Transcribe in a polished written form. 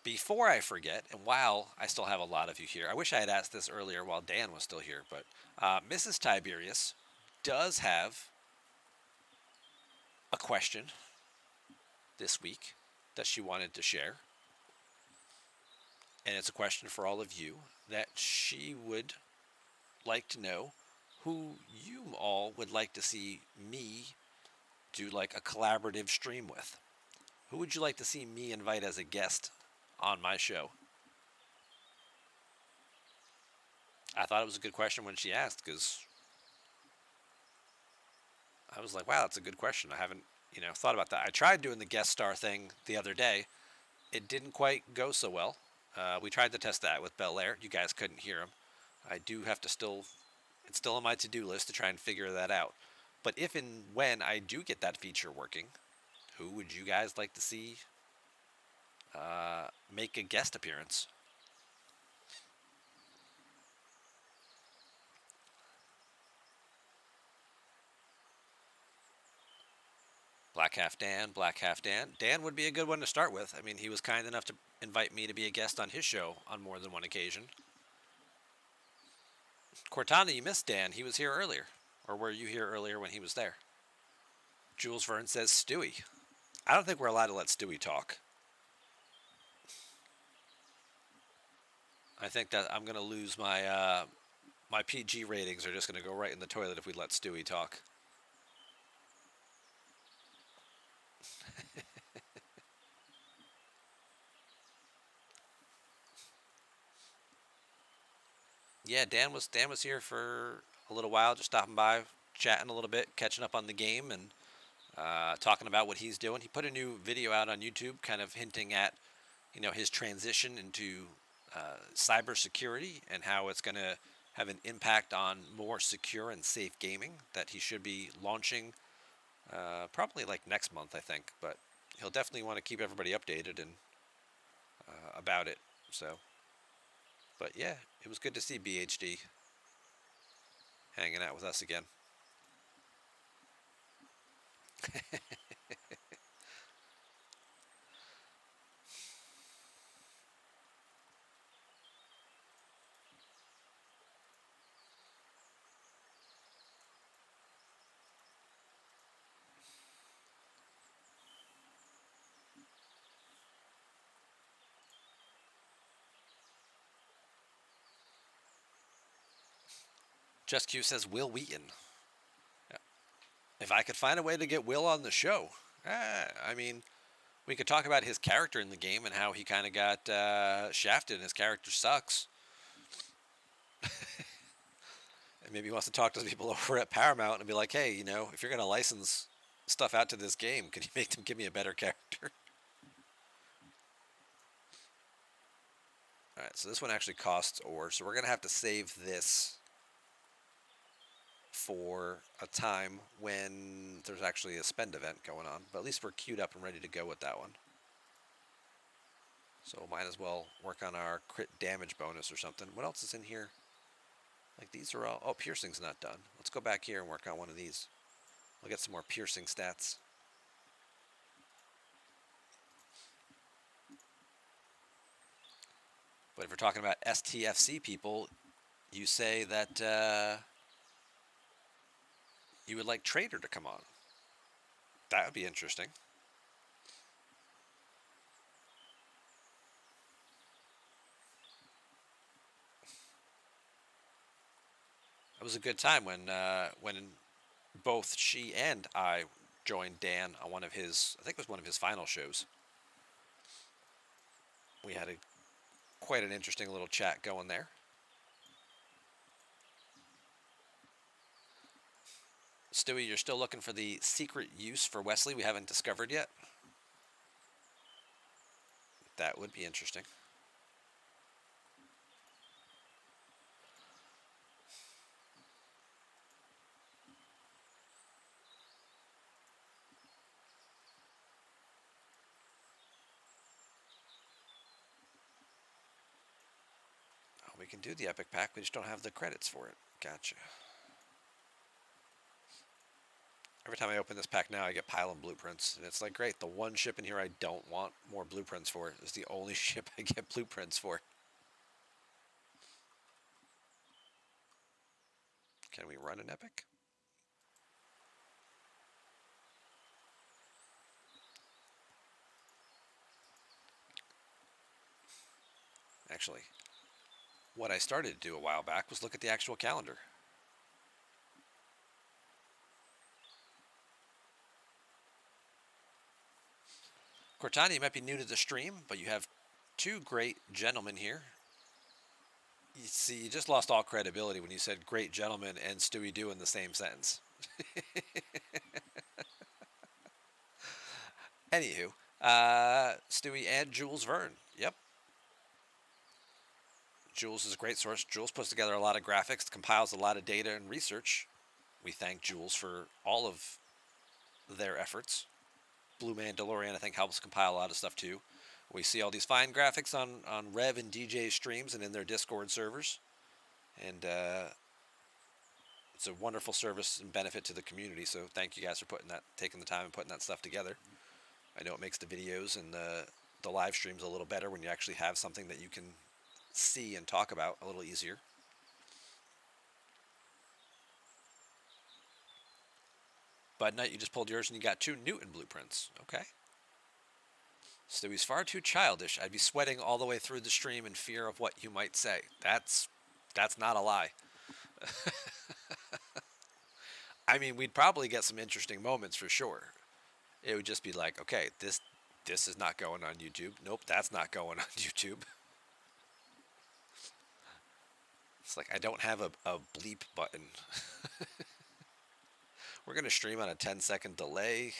Before I forget, and while I still have a lot of you here, I wish I had asked this earlier while Dan was still here, but Mrs. Tiberius does have a question this week that she wanted to share. And it's a question for all of you that she would like to know who you all would like to see me do like a collaborative stream with. Who would you like to see me invite as a guest on my show? I thought it was a good question when she asked because I was like, wow, that's a good question. I haven't, thought about that. I tried doing the guest star thing the other day. It didn't quite go so well. We tried to test that with Bel Air. You guys couldn't hear him. I do have to it's still on my to-do list to try and figure that out. But if and when I do get that feature working, who would you guys like to see make a guest appearance? Black Half Dan, Black Half Dan. Dan would be a good one to start with. I mean, he was kind enough to invite me to be a guest on his show on more than one occasion. Cortana, you missed Dan. He was here earlier. Or were you here earlier when he was there? Jules Verne says Stewie. I don't think we're allowed to let Stewie talk. I think that I'm going to lose my PG ratings are just going to go right in the toilet if we let Stewie talk. Yeah, Dan was here for a little while, just stopping by, chatting a little bit, catching up on the game, and talking about what he's doing. He put a new video out on YouTube, kind of hinting at his transition into cybersecurity and how it's going to have an impact on more secure and safe gaming that he should be launching probably like next month, I think. But he'll definitely want to keep everybody updated and about it. So, but yeah, it was good to see BHD hanging out with us again. Just Q says Will Wheaton. If I could find a way to get Will on the show, I mean, we could talk about his character in the game and how he kind of got shafted and his character sucks. And maybe he wants to talk to the people over at Paramount and be like, hey, if you're going to license stuff out to this game, could you make them give me a better character? All right, so this one actually costs ore, so we're going to have to save this for a time when there's actually a spend event going on. But at least we're queued up and ready to go with that one. So might as well work on our crit damage bonus or something. What else is in here? Like these are all... Oh, piercing's not done. Let's go back here and work on one of these. We'll get some more piercing stats. But if we're talking about STFC people, you say that you would like Trader to come on. That would be interesting. It was a good time when both she and I joined Dan on one of his, I think it was one of his final shows. We had quite an interesting little chat going there. Stewie, you're still looking for the secret use for Wesley we haven't discovered yet? That would be interesting. Oh, we can do the Epic Pack, we just don't have the credits for it. Gotcha. Every time I open this pack now, I get pile of blueprints, and it's like, great. The one ship in here I don't want more blueprints for is the only ship I get blueprints for. Can we run an epic? Actually, what I started to do a while back was look at the actual calendar. Cortana, you might be new to the stream, but you have two great gentlemen here. You see, you just lost all credibility when you said great gentleman and Stewie Doo in the same sentence. Anywho, Stewie and Jules Verne. Yep, Jules is a great source. Jules puts together a lot of graphics, compiles a lot of data and research. We thank Jules for all of their efforts. Blue Mandalorian, I think, helps compile a lot of stuff too. We see all these fine graphics on Rev and DJ streams and in their Discord servers. And it's a wonderful service and benefit to the community. So thank you guys for taking the time and putting that stuff together. I know it makes the videos and the live streams a little better when you actually have something that you can see and talk about a little easier. Bud Knight, you just pulled yours and you got two Newton blueprints. Okay. Stewie's far too childish. I'd be sweating all the way through the stream in fear of what you might say. That's not a lie. I mean, we'd probably get some interesting moments for sure. It would just be like, okay, this is not going on YouTube. Nope, that's not going on YouTube. It's like I don't have a bleep button. We're gonna stream on a 10-second delay.